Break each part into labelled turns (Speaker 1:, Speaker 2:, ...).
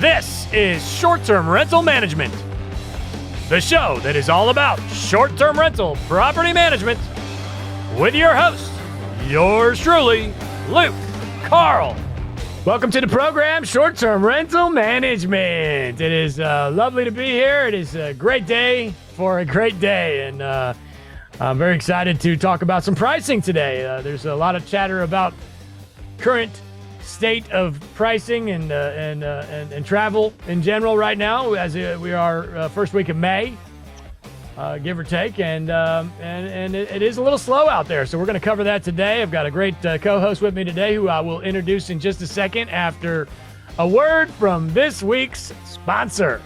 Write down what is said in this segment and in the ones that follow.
Speaker 1: This is Short-Term Rental Management, the show that is all about short-term rental property management with your host, yours truly, Luke Carl. Welcome to the program, Short-Term Rental Management. It is lovely to be here. It is a great day for a great day, and I'm very excited to talk about some pricing today. There's a lot of chatter about current state of pricing and travel in general right now, as we are first week of May, give or take, and it is a little slow out there. So we're going to cover that today. I've got a great co-host with me today, who I will introduce in just a second after a word from this week's sponsor.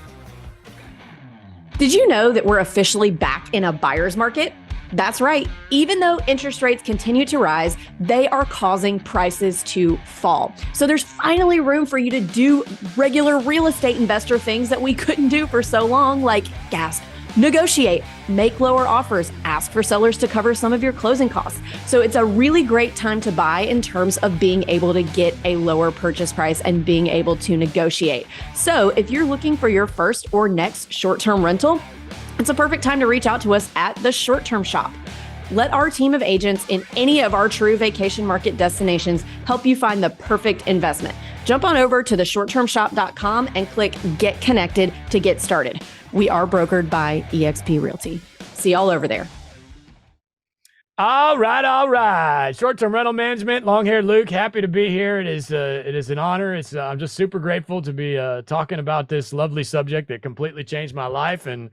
Speaker 2: Did you know that we're officially back in a buyer's market? That's right. Even though interest rates continue to rise, they are causing prices to fall. So there's finally room for you to do regular real estate investor things that we couldn't do for so long, like gasp, negotiate, make lower offers, ask for sellers to cover some of your closing costs. So it's a really great time to buy in terms of being able to get a lower purchase price and being able to negotiate. So if you're looking for your first or next short-term rental, it's a perfect time to reach out to us at the Short Term Shop. Let our team of agents in any of our true vacation market destinations help you find the perfect investment. Jump on over to theshorttermshop.com and click Get Connected to get started. We are brokered by eXp Realty. See y'all over there.
Speaker 1: All right. Short-term rental management, long-haired Luke, happy to be here. It is an honor. I'm just super grateful to be talking about this lovely subject that completely changed my life, and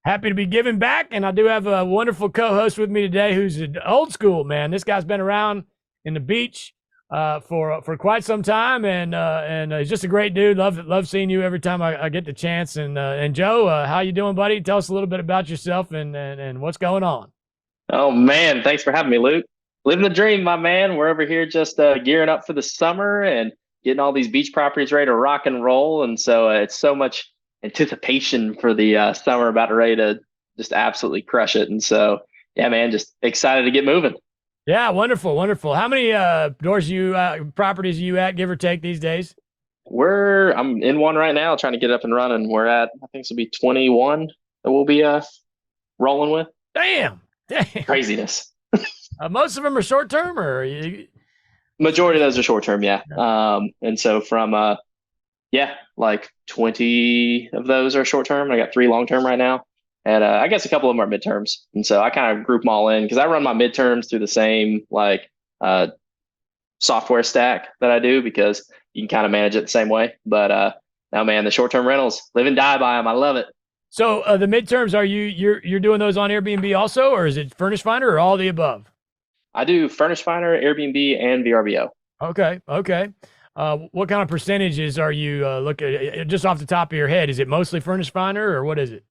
Speaker 1: happy to be giving back. And I do have a wonderful co-host with me today who's an old school, man. This guy's been around in the beach for quite some time, and he's just a great dude. Love seeing you every time I get the chance. And Joe, how you doing, buddy? Tell us a little bit about yourself and what's going on.
Speaker 3: Oh, man. Thanks for having me, Luke. Living the dream, my man. We're over here just gearing up for the summer and getting all these beach properties ready to rock and roll. And so it's so much anticipation for the summer, about ready to just absolutely crush it. And so, yeah, man, just excited to get moving.
Speaker 1: Yeah, wonderful. How many properties are you at, give or take, these days?
Speaker 3: I'm in one right now, trying to get up and running. We're at, I think this will be 21 that we'll be rolling with.
Speaker 1: Damn.
Speaker 3: Craziness.
Speaker 1: Most of them are short term, or
Speaker 3: majority of those are short term, yeah. And so from like 20 of those are short term. I got 3 long term right now, and I guess a couple of them are midterms. And so I kind of group them all in because I run my midterms through the same software stack that I do, because you can kind of manage it the same way. But now, man, the short term rentals, live and die by them. I love it.
Speaker 1: So the midterms, you're doing those on Airbnb also, or is it Furnish Finder, or all the above?
Speaker 3: I do Furnish Finder, Airbnb, and VRBO.
Speaker 1: Okay. What kind of percentages are you looking just off the top of your head? Is it mostly Furnish Finder, or what is it?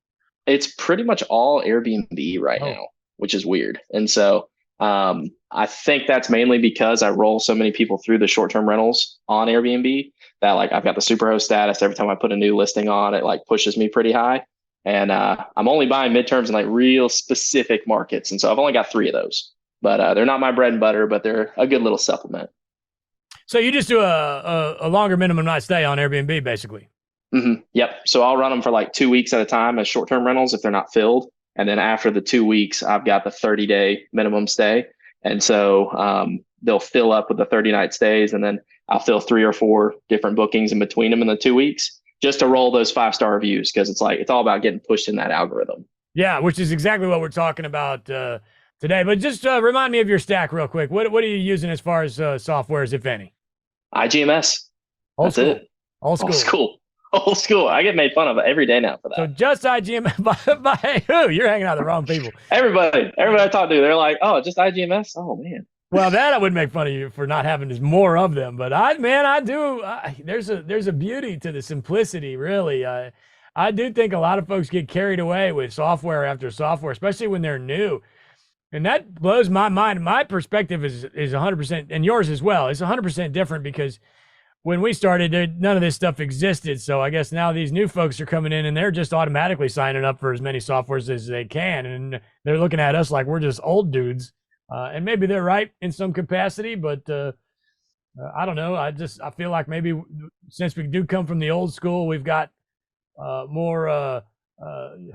Speaker 3: It's pretty much all Airbnb right now, which is weird. And so I think that's mainly because I roll so many people through the short-term rentals on Airbnb that I've got the superhost status. Every time I put a new listing on, it pushes me pretty high. And I'm only buying midterms in real specific markets. And so I've only got 3 of those, but they're not my bread and butter, but they're a good little supplement.
Speaker 1: So you just do a longer minimum night stay on Airbnb, basically.
Speaker 3: Mm-hmm. Yep. So I'll run them for 2 weeks at a time as short-term rentals if they're not filled. And then after the 2 weeks, I've got the 30-day minimum stay. And so they'll fill up with the 30-night stays, and then I'll fill 3 or 4 different bookings in between them in the 2 weeks, just to roll those 5-star reviews, because it's all about getting pushed in that algorithm.
Speaker 1: Yeah, which is exactly what we're talking about today. But just remind me of your stack real quick. What are you using as far as softwares, if any?
Speaker 3: IGMS.
Speaker 1: Old school.
Speaker 3: It. Old school. I get made fun of every day now for that.
Speaker 1: So just IGMS by who? You're hanging out with the wrong people.
Speaker 3: Everybody I talk to, they're like, oh, just IGMS? Oh, man.
Speaker 1: Well, that I would make fun of you for not having more of them, but I do. There's a beauty to the simplicity, really. I do think a lot of folks get carried away with software after software, especially when they're new, and that blows my mind. My perspective is 100%, and yours as well. It's 100% different, because when we started, none of this stuff existed. So I guess now these new folks are coming in, and they're just automatically signing up for as many softwares as they can, and they're looking at us like we're just old dudes. And maybe they're right in some capacity, but I don't know. I feel like maybe since we do come from the old school, we've got more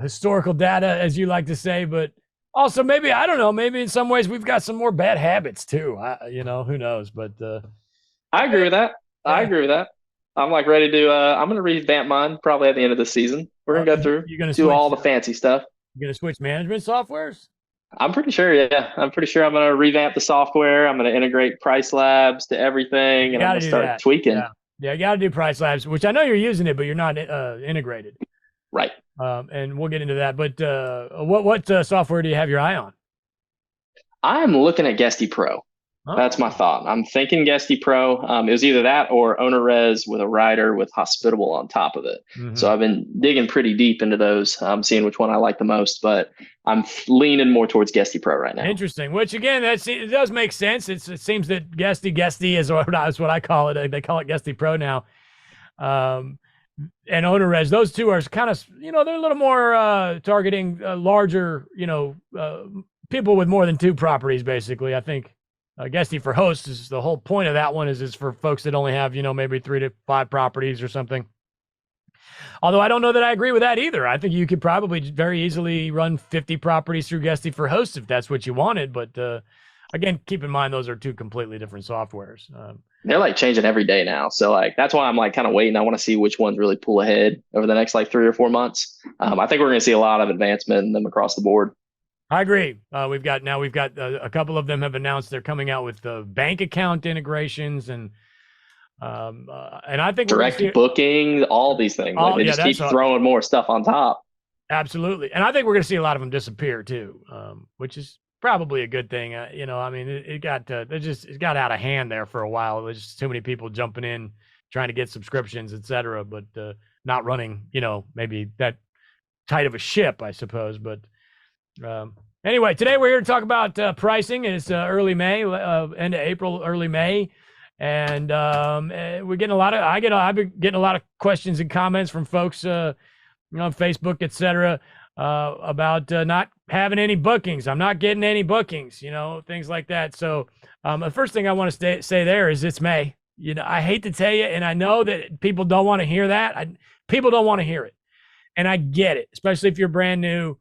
Speaker 1: historical data, as you like to say, but also maybe, I don't know, maybe in some ways we've got some more bad habits too. Who knows? But
Speaker 3: I agree with that.
Speaker 1: Yeah.
Speaker 3: I agree with that. I'm like ready to. I'm gonna revamp mine probably at the end of the season. We're gonna go through,
Speaker 1: you're gonna
Speaker 3: do all the fancy stuff.
Speaker 1: You're gonna switch management softwares?
Speaker 3: I'm pretty sure. Yeah, I'm pretty sure I'm gonna revamp the software. I'm gonna integrate price labs to everything, and I'm gonna start tweaking.
Speaker 1: Yeah, you got to do price labs, which I know you're using it, but you're not integrated.
Speaker 3: Right.
Speaker 1: And we'll get into that. But what software do you have your eye on?
Speaker 3: I'm looking at Guesty Pro. Oh. That's my thought. I'm thinking Guesty Pro. It was either that or OwnerRez with a rider with Hospitable on top of it. Mm-hmm. So I've been digging pretty deep into those. I'm seeing which one I like the most, but I'm leaning more towards Guesty Pro right now.
Speaker 1: Interesting. Which again, it does make sense. It seems that Guesty is what I call it. They call it Guesty Pro now. And OwnerRez, those two are kind of, they're a little more targeting larger, people with more than two properties, basically. I think Guesty for hosts is the whole point of that one is for folks that only have, maybe 3 to 5 properties or something. Although I don't know that I agree with that either. I think you could probably very easily run 50 properties through Guesty for hosts if that's what you wanted. But again, keep in mind, those are two completely different softwares.
Speaker 3: They're like changing every day now. So like, that's why I'm like kind of waiting. I want to see which ones really pull ahead over the next like 3 or 4 months. I think we're going to see a lot of advancement in them across the board.
Speaker 1: I agree. We've got a couple of them have announced they're coming out with the bank account integrations and I think
Speaker 3: direct booking, all these things. They just keep throwing more stuff on top.
Speaker 1: Absolutely. And I think we're going to see a lot of them disappear too, which is probably a good thing. It got out of hand there for a while. There's just too many people jumping in, trying to get subscriptions, et cetera, but not running, maybe that tight of a ship, I suppose. But anyway, today we're here to talk about pricing. It's early May, end of April, early May. And we're getting I've been getting a lot of questions and comments from folks, on Facebook, et cetera, about not having any bookings. I'm not getting any bookings, things like that. So the first thing I want to say there is it's May. I hate to tell you, and I know that people don't want to hear that. People don't want to hear it. And I get it, especially if you're brand new.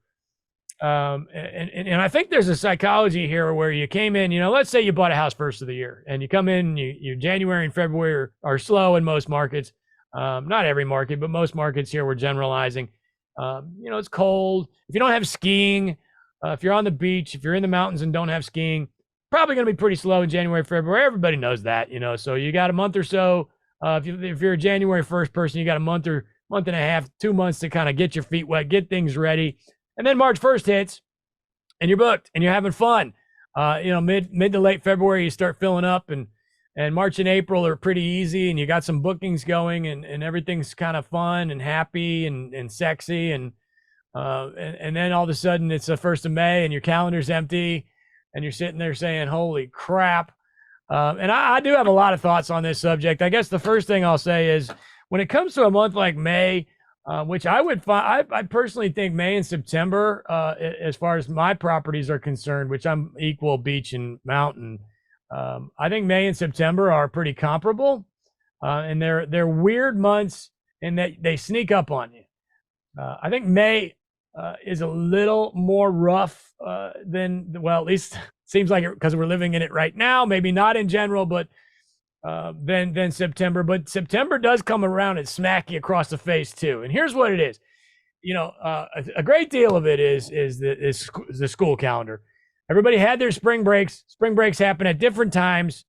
Speaker 1: And I think there's a psychology here where you came in, let's say you bought a house first of the year and you come in, you January and February are slow in most markets. Not every market, but most markets here we're generalizing. It's cold. If you don't have skiing, if you're on the beach, if you're in the mountains and don't have skiing, probably going to be pretty slow in January, February. Everybody knows that, so you got a month or so. If you're a January 1st person, you got a month and a half, 2 months to kind of get your feet wet, get things ready. And then March 1st hits and you're booked and you're having fun. Mid to late February, you start filling up and March and April are pretty easy and you got some bookings going and everything's kind of fun and happy and sexy. And then all of a sudden it's the 1st of May and your calendar's empty and you're sitting there saying, holy crap. And I do have a lot of thoughts on this subject. I guess the first thing I'll say is when it comes to a month like May, which I would find, I personally think May and September, as far as my properties are concerned, which I'm equal beach and mountain, I think May and September are pretty comparable, and they're weird months in that they sneak up on you. I think May is a little more rough than, well, at least seems like it because we're living in it right now. Maybe not in general, but than September. But September does come around and smack you across the face too. And here's what it is. A great deal of it is the school calendar. Everybody had their spring breaks. Spring breaks happen at different times.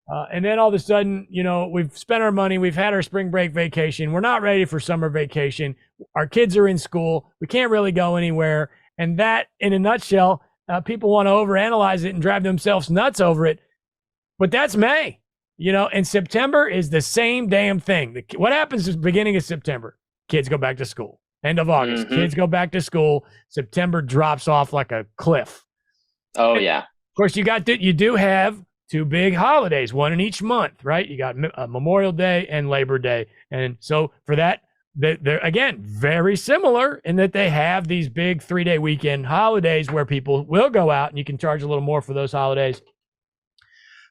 Speaker 1: And then all of a sudden, we've spent our money. We've had our spring break vacation. We're not ready for summer vacation. Our kids are in school. We can't really go anywhere. And that, in a nutshell, people want to overanalyze it and drive themselves nuts over it. But that's May. And September is the same damn thing. What happens is beginning of September, kids go back to school. End of August, kids go back to school. September drops off like a cliff.
Speaker 3: Oh, yeah.
Speaker 1: Of course, you do have 2 big holidays, one in each month, right? You got Memorial Day and Labor Day. And so for that, they're again, very similar in that they have these big 3-day weekend holidays where people will go out and you can charge a little more for those holidays.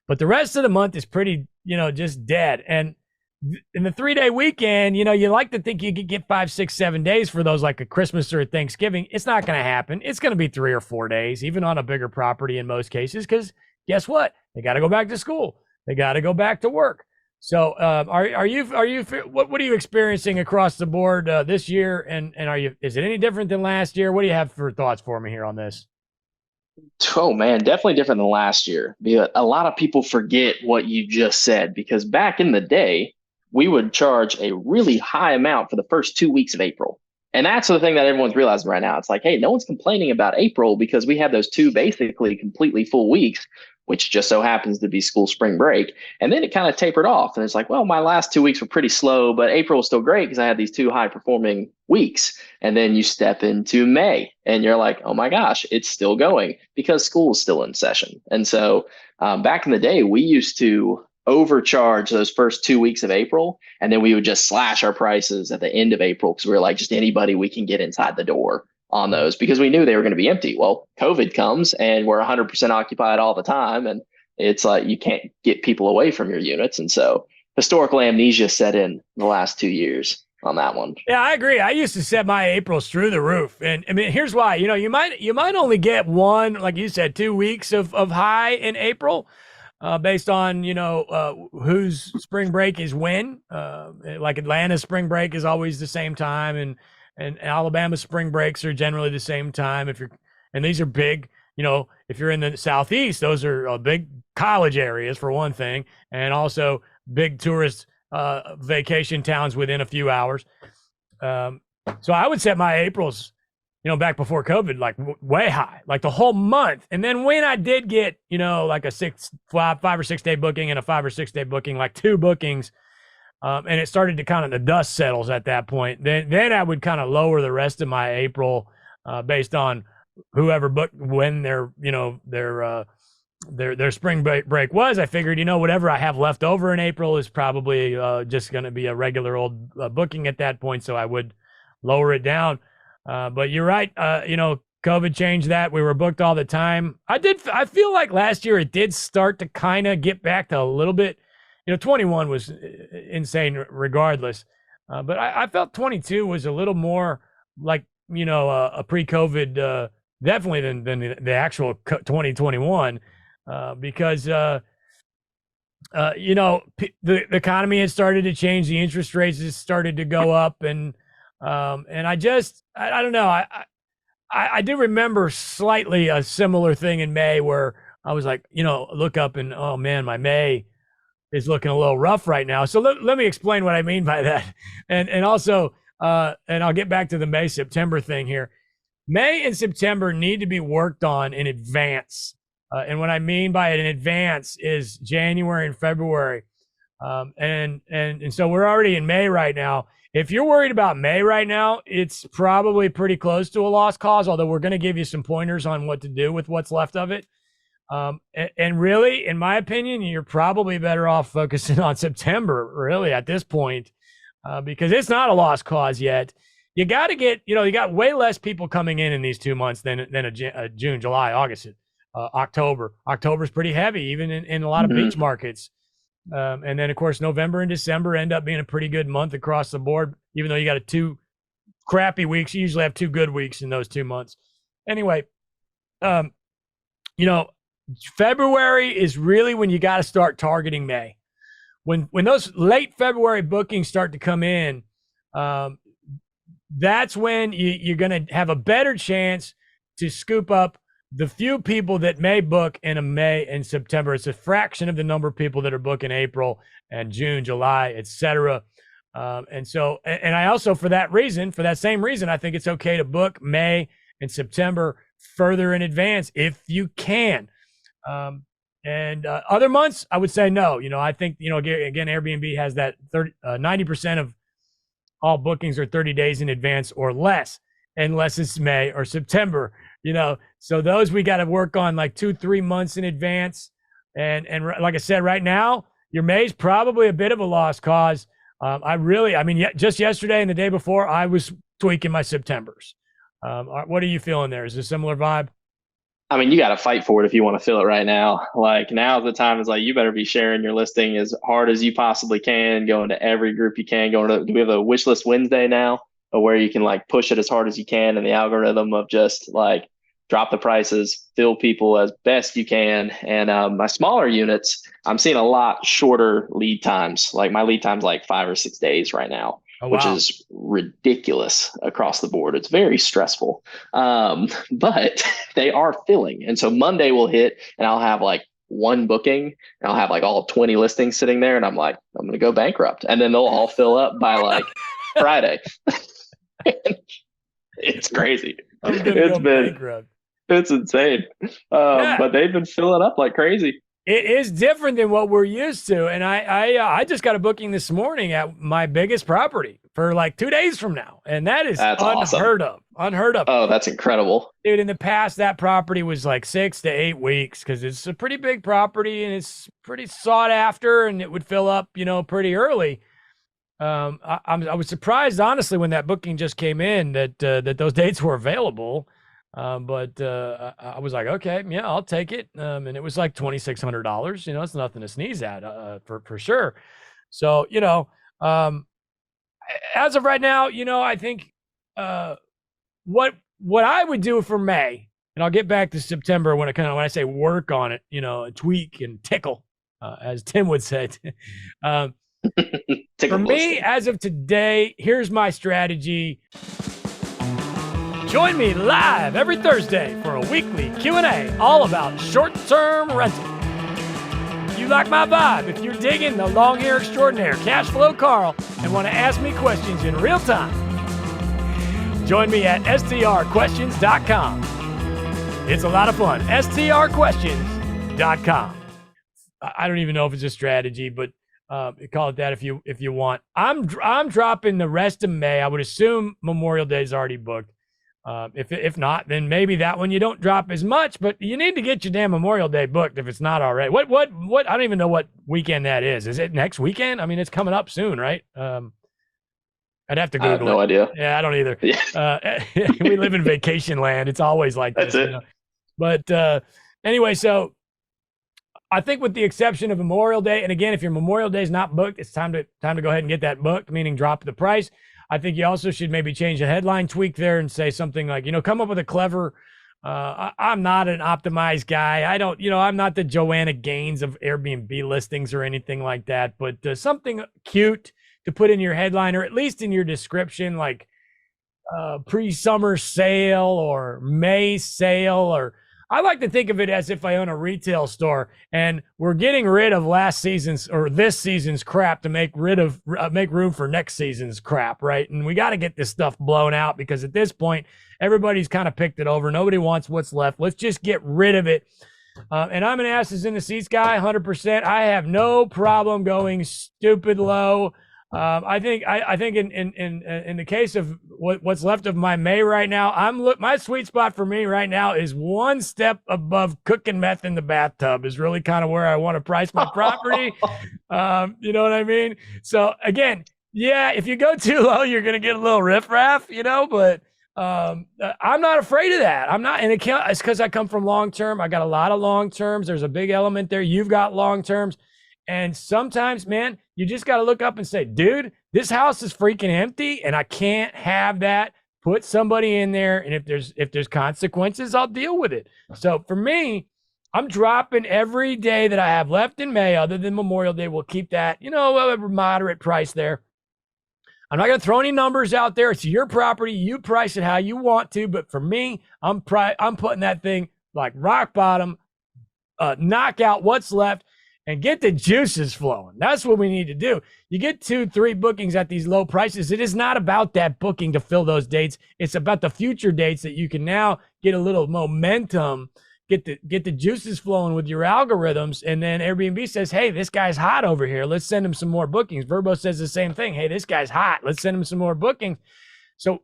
Speaker 1: but the rest of the month is pretty, just dead. And in the 3-day weekend, you like to think you could get 5, 6, 7 days for those, like a Christmas or a Thanksgiving. It's not going to happen. It's going to be 3 or 4 days, even on a bigger property in most cases, because guess what? They got to go back to school. They got to go back to work. So, what are you experiencing across the board this year? And is it any different than last year? What do you have for thoughts for me here on this?
Speaker 3: Oh man, definitely different than last year. A lot of people forget what you just said, because back in the day, we would charge a really high amount for the first 2 weeks of April. And that's the thing that everyone's realizing right now. It's like, hey, no one's complaining about April because we have those 2 basically completely full weeks, which just so happens to be school spring break. And then it kind of tapered off. And it's like, well, my last 2 weeks were pretty slow, but April was still great because I had these 2 high performing weeks. And then you step into May and you're like, oh my gosh, it's still going because school is still in session. And so back in the day, we used to overcharge those first 2 weeks of April. And then we would just slash our prices at the end of April because we were like, just anybody we can get inside the door on those, because we knew they were going to be empty. Well, COVID comes and we're 100% occupied all the time. And it's like, you can't get people away from your units. And so historical amnesia set in the last 2 years on that one.
Speaker 1: Yeah, I agree. I used to set my Aprils through the roof. And I mean, here's why. You might only get one, like you said, 2 weeks of high in April. Based on, whose spring break is when. Like Atlanta's spring break is always the same time, and Alabama's spring breaks are generally the same time. And these are big, if you're in the Southeast, those are big college areas for one thing, and also big tourist vacation towns within a few hours. So I would set my Aprils, back before COVID, like way high, like the whole month. And then when I did get, like a 5 or 6 day booking and a 5 or 6 day booking, like 2 bookings, and it started to kind of, the dust settles at that point, then I would kind of lower the rest of my April based on whoever booked when their spring break was. I figured, whatever I have left over in April is probably just going to be a regular old booking at that point. So I would lower it down. But you're right. COVID changed that. We were booked all the time. I feel like last year it did start to kind of get back to a little bit, 21 was insane regardless. But I felt 22 was a little more like, a pre-COVID, definitely than the actual 2021, because, the economy had started to change. The interest rates has started to go up, and I don't know. I do remember slightly a similar thing in May where I was like, look up and, oh man, my May is looking a little rough right now. So let me explain what I mean by that. And also, and I'll get back to the May, September thing here. May and September need to be worked on in advance. And what I mean by it in advance is January and February. And so we're already in May right now. If you're worried about May right now, it's probably pretty close to a lost cause, although we're going to give you some pointers on what to do with what's left of it. And really, in my opinion, you're probably better off focusing on September, really, at this point, because it's not a lost cause yet. You got to get, you got way less people coming in these 2 months than a June, July, August, October. October's pretty heavy, even in a lot of beach markets. And then, of course, November and December end up being a pretty good month across the board, even though you got 2 crappy weeks. You usually have 2 good weeks in those 2 months. Anyway, February is really when you got to start targeting May. When those late February bookings start to come in, that's when you're going to have a better chance to scoop up the few people that may book in a May and September. It's a fraction of the number of people that are booking April and June, July, etc. And I also, for that same reason, I think it's okay to book May and September further in advance if you can. And other months, I would say no. I think, again, Airbnb has that 90% of all bookings are 30 days in advance or less, unless it's May or September. So those we got to work on like 2-3 months in advance. And like I said, right now, your May's probably a bit of a lost cause. Just yesterday and the day before, I was tweaking my Septembers. What are you feeling there? Is it a similar vibe?
Speaker 3: I mean, you got to fight for it if you want to fill it right now. Like now's the time. Is like you better be sharing your listing as hard as you possibly can, going to every group you can. Do we have a wish list Wednesday now, where you can like push it as hard as you can, and the algorithm of just like drop the prices, fill people as best you can. And my smaller units, I'm seeing a lot shorter lead times. Like my lead time's like 5 or 6 days right now. Oh, wow. Which is ridiculous across the board. It's very stressful, but they are filling. And so Monday will hit and I'll have like one booking and I'll have like all 20 listings sitting there. And I'm like, I'm going to go bankrupt. And then they'll all fill up by like Friday. It's crazy. It's insane. But they've been filling up like crazy.
Speaker 1: It is different than what we're used to. And I just got a booking this morning at my biggest property for like 2 days from now. And that's unheard of. Unheard of.
Speaker 3: Oh, that's incredible.
Speaker 1: Dude, in the past, that property was like 6 to 8 weeks because it's a pretty big property and it's pretty sought after and it would fill up, pretty early. I was surprised, honestly, when that booking just came in that those dates were available. But I was like, okay, yeah, I'll take it. And it was like $2,600. It's nothing to sneeze at for sure. So, as of right now, I think what I would do for May, and I'll get back to September when I say work on it, tweak and tickle, as Tim would say. For me, as of today, here's my strategy. Join me live every Thursday for a weekly Q&A all about short-term rental. If you like my vibe, if you're digging the long hair extraordinaire Cash Flow Carl and want to ask me questions in real time, join me at strquestions.com. It's a lot of fun. strquestions.com. I don't even know if it's a strategy, but call it that if you want. I'm dropping the rest of May. I would assume Memorial Day is already booked. If not, then maybe that one you don't drop as much, but you need to get your damn Memorial Day booked if it's not already. What? I don't even know what weekend that is. Is it next weekend? I mean, it's coming up soon, right? I'd have to Google it. I have
Speaker 3: no idea.
Speaker 1: Yeah, I don't either. Yeah. We live in vacation land. It's always like this. That's it. But anyway, so I think with the exception of Memorial Day, and again, if your Memorial Day is not booked, it's time to go ahead and get that booked, meaning drop the price. I think you also should maybe change the headline, tweak there, and say something like, come up with a clever. I'm not an optimized guy. I don't, I'm not the Joanna Gaines of Airbnb listings or anything like that. But something cute to put in your headline, or at least in your description, like pre-summer sale or May sale, or I like to think of it as if I own a retail store and we're getting rid of last season's or this season's crap to make room for next season's crap, right? And we got to get this stuff blown out because at this point, everybody's kind of picked it over. Nobody wants what's left. Let's just get rid of it. And I'm an asses in the seats guy, 100%. I have no problem going stupid low. I think in the case of what's left of my May right now, my sweet spot for me right now is one step above cooking meth in the bathtub is really kind of where I want to price my property. You know what I mean? So again, yeah, if you go too low, you're going to get a little riffraff, but I'm not afraid of that. I'm not, and it's because I come from long-term. I got a lot of long-terms. There's a big element there. You've got long-terms. And sometimes, man, you just got to look up and say, dude, this house is freaking empty and I can't have that. Put somebody in there. And if there's consequences, I'll deal with it. So for me, I'm dropping every day that I have left in May, other than Memorial Day. We'll keep that, a moderate price there. I'm not going to throw any numbers out there. It's your property. You price it how you want to. But for me, I'm putting that thing like rock bottom, knock out what's left, and get the juices flowing. That's what we need to do. You get 2-3 bookings at these low prices. It is not about that booking to fill those dates. It's about the future dates that you can now get a little momentum, get the juices flowing with your algorithms. And then Airbnb says, hey, this guy's hot over here. Let's send him some more bookings. Verbo says the same thing. Hey, this guy's hot. Let's send him some more bookings. So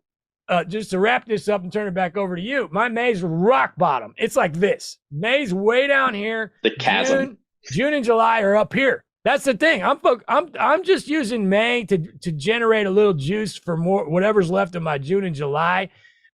Speaker 1: just to wrap this up and turn it back over to you, my May's rock bottom. It's like this. May's way down here.
Speaker 3: The chasm.
Speaker 1: June and July are up here. That's the thing. I'm just using May to generate a little juice for more whatever's left of my June and July.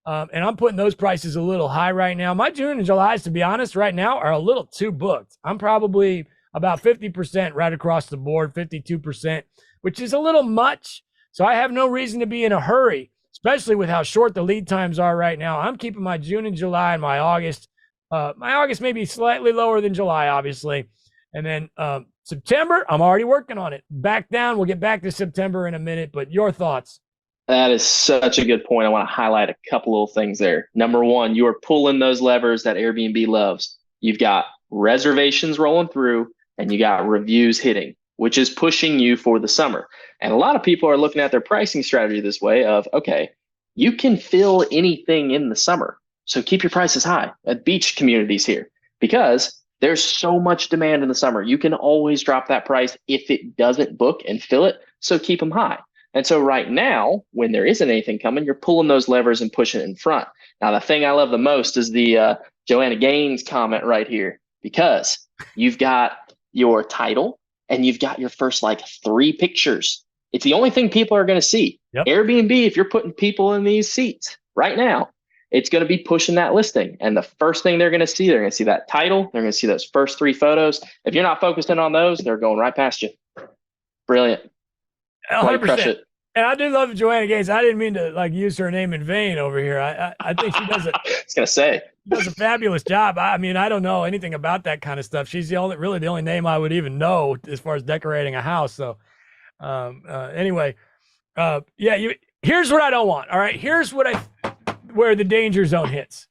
Speaker 1: And I'm putting those prices a little high right now. My June and July's, to be honest, right now are a little too booked. I'm probably about 50% right across the board, 52%, which is a little much. So I have no reason to be in a hurry, especially with how short the lead times are right now. I'm keeping my June and July and my August. My August may be slightly lower than July, obviously. And then September, I'm already working on it. Back down. We'll get back to September in a minute, but your thoughts?
Speaker 3: That is such a good point. I want to highlight a couple little things there. Number one, you are pulling those levers that Airbnb loves. You've got reservations rolling through and you got reviews hitting, which is pushing you for the summer. And a lot of people are looking at their pricing strategy this way of, okay, you can fill anything in the summer. So keep your prices high at beach communities here because there's so much demand in the summer. You can always drop that price if it doesn't book and fill it. So keep them high. And so right now, when there isn't anything coming, you're pulling those levers and pushing it in front. Now, the thing I love the most is the Joanna Gaines comment right here, because you've got your title and you've got your first like 3 pictures. It's the only thing people are going to see.
Speaker 1: Yep.
Speaker 3: Airbnb, if you're putting people in these seats right now, it's going to be pushing that listing. And the first thing they're going to see that title. They're going to see those first 3 photos. If you're not focusing on those, they're going right past you. Brilliant.
Speaker 1: 100%.
Speaker 3: Crush it.
Speaker 1: And I do love Joanna Gaines. I didn't mean to like use her name in vain over here. I think she does
Speaker 3: I was gonna say
Speaker 1: does a fabulous job. I mean, I don't know anything about that kind of stuff. She's the only name I would even know as far as decorating a house. So anyway, here's what I don't want. All right, here's where the danger zone hits.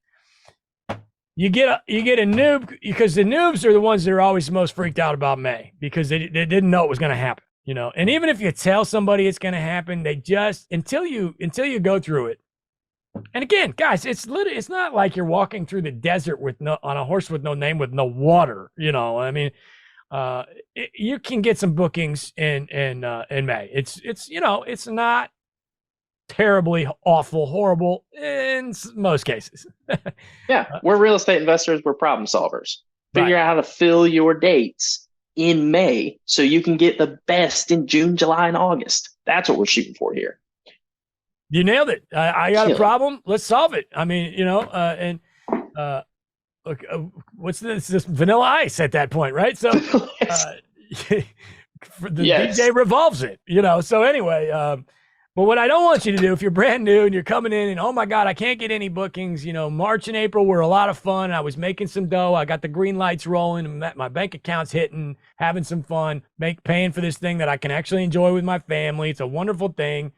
Speaker 1: You get a noob, because the noobs are the ones that are always the most freaked out about May because they didn't know it was going to happen. You know, and even if you tell somebody it's going to happen, they just until you go through it. And again, guys, it's not like you're walking through the desert on a horse with no name with no water. You know, I mean, you can get some bookings in May. It's not terribly awful, horrible in most cases.
Speaker 3: Yeah, we're real estate investors. We're problem solvers. Figure out how to fill your dates in May so you can get the best in June, July, and August. That's what we're shooting for here.
Speaker 1: You nailed it. I got a problem. Let's solve it. I mean, look, what's this? This Vanilla Ice at that point, right? So the DJ revolves it, So anyway, but what I don't want you to do, if you're brand new and you're coming in and, oh my God, I can't get any bookings, March and April were a lot of fun. I was making some dough. I got the green lights rolling and my bank account's hitting, having some fun, paying for this thing that I can actually enjoy with my family. It's a wonderful thing.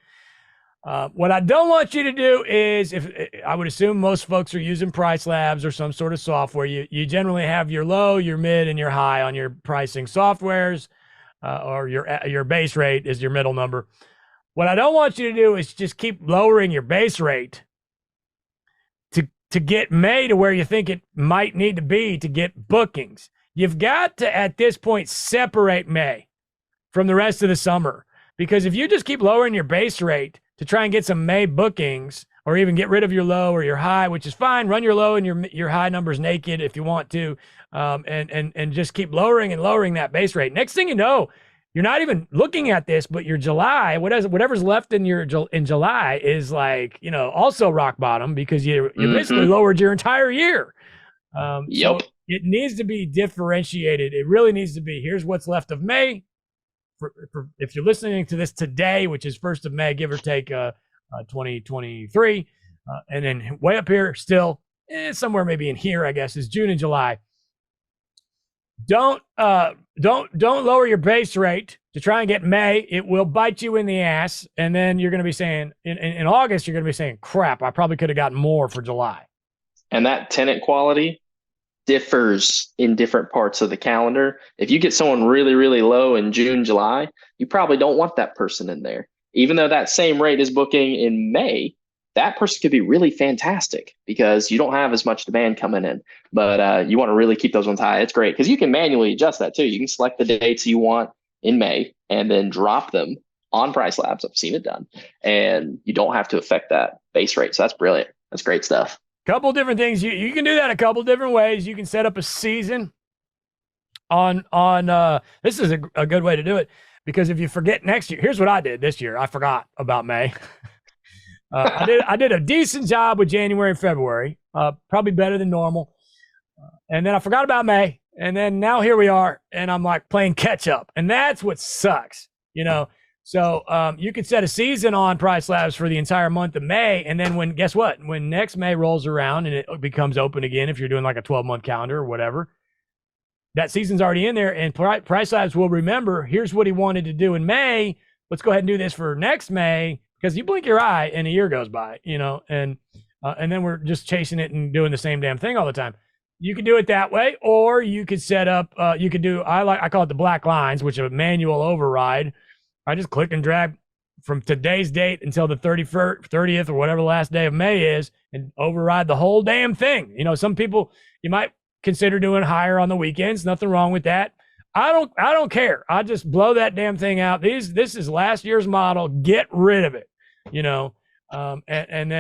Speaker 1: What I don't want you to do is, if I would assume most folks are using Price Labs or some sort of software, you generally have your low, your mid, and your high on your pricing softwares, or your base rate is your middle number. What I don't want you to do is just keep lowering your base rate to get May to where you think it might need to be to get bookings. You've got to, at this point, separate May from the rest of the summer. Because if you just keep lowering your base rate to try and get some May bookings, or even get rid of your low or your high, which is fine, run your low and your high numbers naked if you want to, and just keep lowering and lowering that base rate. Next thing you know, you're not even looking at this, but your July, whatever's left in July is like, also rock bottom because you basically lowered your entire year. So it needs to be differentiated. It really needs to be, here's what's left of May. For if you're listening to this today, which is 1st of May, give or take 2023, and then way up here still, somewhere maybe in here, I guess, is June and July. Don't lower your base rate to try and get May. It will bite you in the ass. And then you're going to be saying in August, you're going to be saying, crap, I probably could have gotten more for July.
Speaker 3: And that tenant quality differs in different parts of the calendar. If you get someone really, really low in June, July, you probably don't want that person in there. Even though that same rate is booking in May, that person could be really fantastic because you don't have as much demand coming in. But you want to really keep those ones high. It's great because you can manually adjust that too. You can select the dates you want in May and then drop them on Price Labs. I've seen it done. And you don't have to affect that base rate. So that's brilliant. That's great stuff.
Speaker 1: Couple different things. You can do that a couple different ways. You can set up a season on this is a good way to do it, because if you forget next year, here's what I did this year. I forgot about May. I did a decent job with January and February, probably better than normal. And then I forgot about May. And then now here we are, and I'm like playing catch up. And that's what sucks, you know? So you could set a season on Price Labs for the entire month of May. And then guess what? When next May rolls around and it becomes open again, if you're doing like a 12-month calendar or whatever, that season's already in there. And Price Labs will remember, here's what he wanted to do in May. Let's go ahead and do this for next May. Because you blink your eye and a year goes by, you know, and then we're just chasing it and doing the same damn thing all the time. You could do it that way, or you could set up. You could do. I call it the black lines, which is a manual override. I just click and drag from today's date until the 30th or whatever the last day of May is, and override the whole damn thing. You know, some people you might consider doing higher on the weekends. Nothing wrong with that. I don't care. I just blow that damn thing out. This is last year's model. Get rid of it, you know. And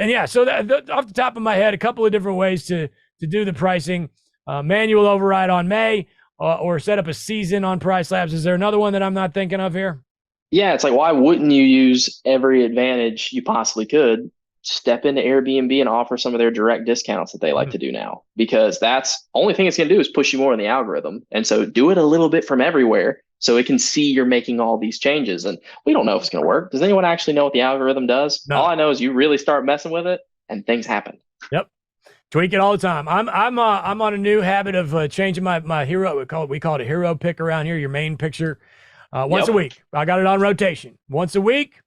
Speaker 1: yeah. So that, off the top of my head, a couple of different ways to do the pricing: manual override on May, or set up a season on Price Labs. Is there another one that I'm not thinking of here?
Speaker 3: Yeah, it's like, why wouldn't you use every advantage you possibly could? Step into Airbnb and offer some of their direct discounts that they like to do now, because that's only thing it's going to do is push you more in the algorithm. And so do it a little bit from everywhere so it can see you're making all these changes. And we don't know if it's going to work. Does anyone actually know what the algorithm does? No. All I know is you really start messing with it and things happen.
Speaker 1: Yep. Tweak it all the time. I'm on a new habit of changing my hero. We call it a hero pick around here, your main picture, once a week. I got it on rotation once a week.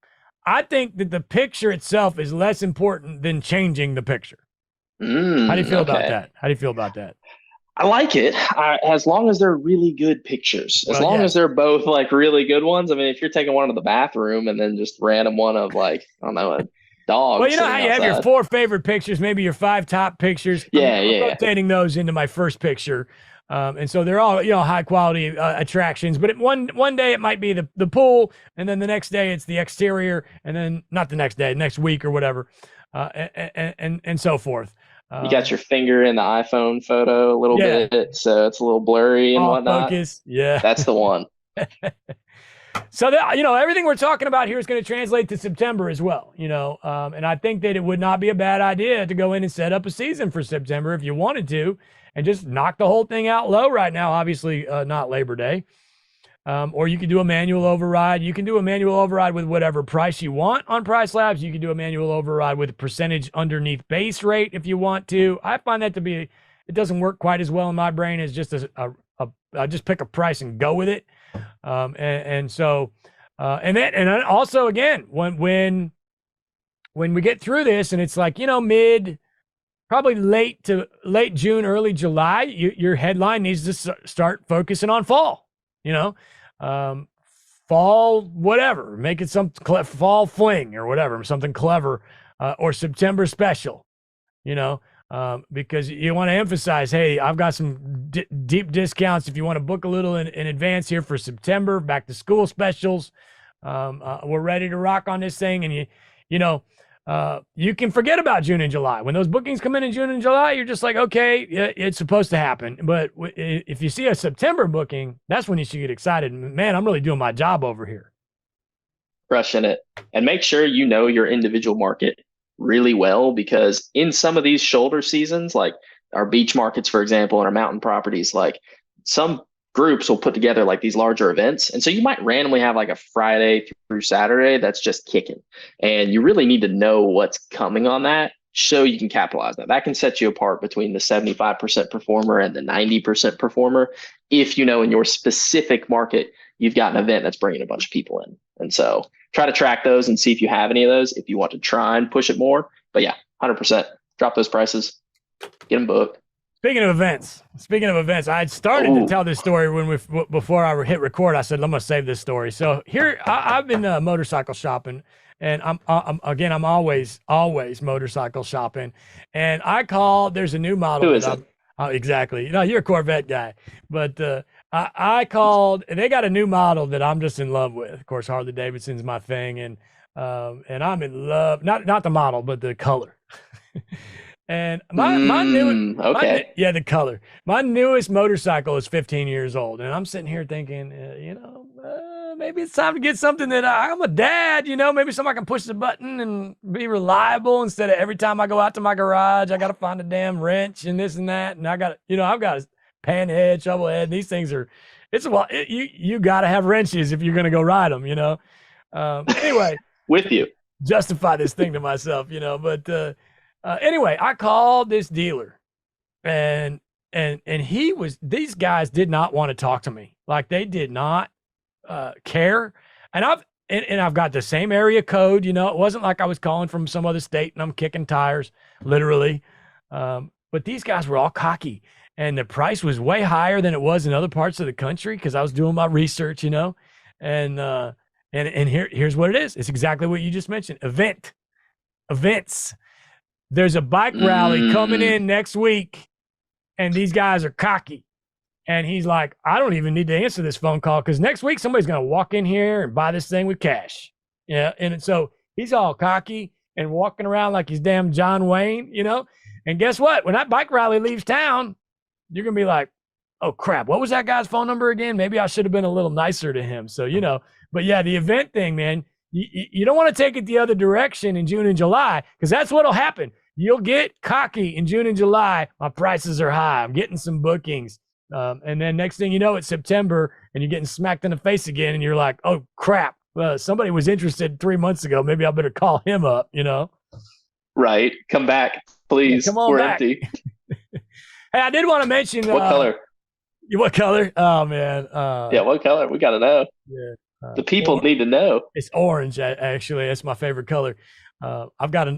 Speaker 1: I think that the picture itself is less important than changing the picture. How do you feel about that? How do you feel about that?
Speaker 3: I like it, as long as they're really good pictures. As long as they're both like really good ones. I mean, if you're taking one of the bathroom and then just random one of like, I don't know, a dog.
Speaker 1: Well, you know how you have your 4 favorite pictures, maybe your 5 top pictures. I'm rotating those into my first picture. And so they're all, you know, high quality attractions, but one day it might be the pool, and then the next day it's the exterior, and then not the next day, next week or whatever, and so forth.
Speaker 3: You got your finger in the iPhone photo a little bit, so it's a little blurry and whatnot.
Speaker 1: Focus. Yeah,
Speaker 3: that's the one.
Speaker 1: So that, you know, everything we're talking about here is going to translate to September as well, you know, and I think that it would not be a bad idea to go in and set up a season for September if you wanted to, and just knock the whole thing out low right now. Obviously, not Labor Day. Or you could do a manual override. You can do a manual override with whatever price you want on Price Labs. You can do a manual override with a percentage underneath base rate if you want to. I find that to be, it doesn't work quite as well in my brain as just I just pick a price and go with it. And then also again, when we get through this and it's like, you know, probably late June, early July, your headline needs to start focusing on fall, you know, fall, whatever, make it some fall fling or whatever, something clever, or September special, you know, because you want to emphasize, hey, I've got some deep discounts. If you want to book a little in advance here for September, back to school specials, we're ready to rock on this thing. And you know, you can forget about June and July. When those bookings come in June and July, you're just like, okay, it's supposed to happen. But if you see a September booking, that's when you should get excited. Man, I'm really doing my job over here.
Speaker 3: Crushing it. And make sure you know your individual market really well, because in some of these shoulder seasons, like our beach markets, for example, and our mountain properties, like some groups will put together like these larger events. And so you might randomly have like a Friday through Saturday that's just kicking. And you really need to know what's coming on that so you can capitalize that. That can set you apart between the 75% performer and the 90% performer. If you know in your specific market, you've got an event that's bringing a bunch of people in. And so try to track those and see if you have any of those, if you want to try and push it more. But yeah, 100%. Drop those prices, get them booked.
Speaker 1: Speaking of events, I had started to tell this story before I hit record. I said, I'm going to save this story. So here, I've been motorcycle shopping, and I'm always motorcycle shopping. And I called, there's a new model.
Speaker 3: Who is it?
Speaker 1: Exactly. You know, you're a Corvette guy, but I called, and they got a new model that I'm just in love with. Of course, Harley Davidson's my thing, and I'm in love, not the model, but the color. And my new,
Speaker 3: okay.
Speaker 1: the color. My newest motorcycle is 15 years old, and I'm sitting here thinking, maybe it's time to get something that I'm a dad, maybe something I can push the button and be reliable instead of every time I go out to my garage, I got to find a damn wrench and this and that, and I've got a pan head, shovel head. These things are, you got to have wrenches if you're going to go ride them, Anyway,
Speaker 3: with you,
Speaker 1: justify this thing to myself, but. Anyway, I called this dealer, and these guys did not want to talk to me. Like, they did not care. And I've got the same area code, it wasn't like I was calling from some other state and I'm kicking tires, literally. But these guys were all cocky, and the price was way higher than it was in other parts of the country because I was doing my research, and here's what it is. It's exactly what you just mentioned. Events. There's a bike rally coming in next week, and these guys are cocky. And he's like, I don't even need to answer this phone call because next week somebody's going to walk in here and buy this thing with cash. Yeah. And so he's all cocky and walking around like he's damn John Wayne, And guess what? When that bike rally leaves town, you're going to be like, oh, crap. What was that guy's phone number again? Maybe I should have been a little nicer to him. So, but yeah, the event thing, man. You don't want to take it the other direction in June and July because that's what'll happen. You'll get cocky in June and July. My prices are high. I'm getting some bookings. And then next thing you know, it's September and you're getting smacked in the face again. And you're like, oh, crap. Somebody was interested 3 months ago. Maybe I better call him up,
Speaker 3: Right. Come back, please.
Speaker 1: Yeah, come on, we're back. Empty. Hey, I did want to mention.
Speaker 3: What color?
Speaker 1: What color? Oh, man.
Speaker 3: Yeah, what color? We got to know.
Speaker 1: Yeah.
Speaker 3: The people need to know.
Speaker 1: It's orange, actually. That's my favorite color. I've got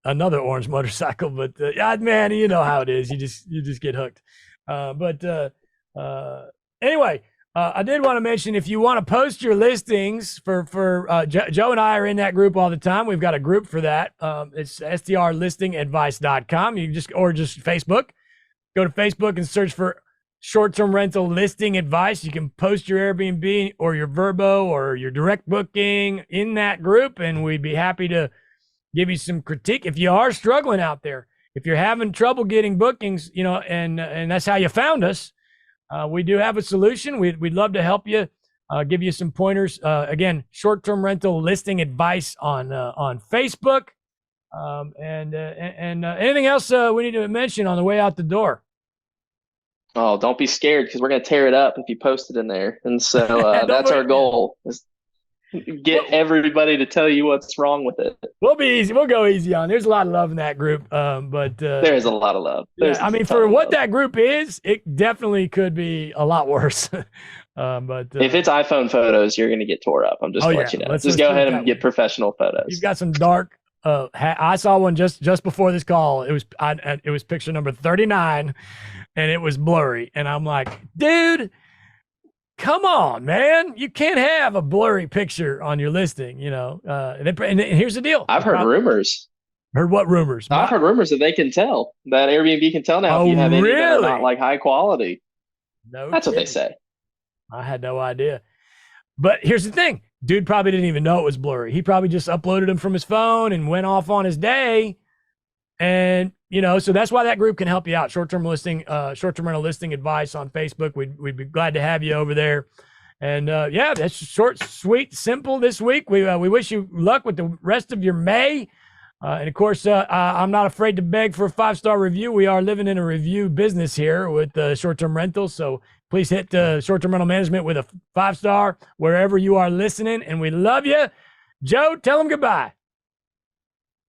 Speaker 1: another orange motorcycle, but man, you know how it is. You just get hooked. Anyway, I did want to mention if you want to post your listings for Joe and I are in that group all the time. We've got a group for that. It's strlistingadvice.com. You just Facebook. Go to Facebook and search for short-term rental listing advice. You can post your Airbnb or your Vrbo or your direct booking in that group, and we'd be happy to give you some critique. If you are struggling out there, if you're having trouble getting bookings, and that's how you found us, we do have a solution. We'd love to help you, give you some pointers. Again, short-term rental listing advice on Facebook, and anything else we need to mention on the way out the door.
Speaker 3: Oh, don't be scared because we're going to tear it up if you post it in there. And so that's our goal, is get everybody to tell you what's wrong with it.
Speaker 1: We'll be easy. We'll go easy on. There's a lot of love in that group. But
Speaker 3: there is a lot of love.
Speaker 1: For what that group is, it definitely could be a lot up. But
Speaker 3: if it's iPhone photos, you're going to get tore up. I'm just going to let you know. Just go ahead and get professional photos.
Speaker 1: You've got some dark. I saw one just before this call. It was picture number 39. And it was blurry. And I'm like, dude, come on, man. You can't have a blurry picture on your listing, And here's the deal.
Speaker 3: I've heard rumors.
Speaker 1: Heard what rumors?
Speaker 3: I've heard rumors that they can tell. That Airbnb can tell now if you have any that are not like high quality.
Speaker 1: No,
Speaker 3: that's what they say.
Speaker 1: I had no idea. But here's the thing. Dude probably didn't even know it was blurry. He probably just uploaded them from his phone and went off on his day. And so that's why that group can help you out. Short-term rental listing advice on Facebook. We'd be glad to have you over there. And that's short, sweet, simple this week. We wish you luck with the rest of your May. And of course, I'm not afraid to beg for a 5-star review. We are living in a review business here with short-term rentals. So please hit short-term rental management with a 5-star wherever you are listening. And we love you. Joe, tell them goodbye.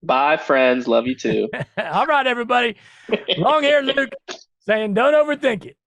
Speaker 3: Bye, friends. Love you too.
Speaker 1: All right, everybody. Long hair Luke saying don't overthink it.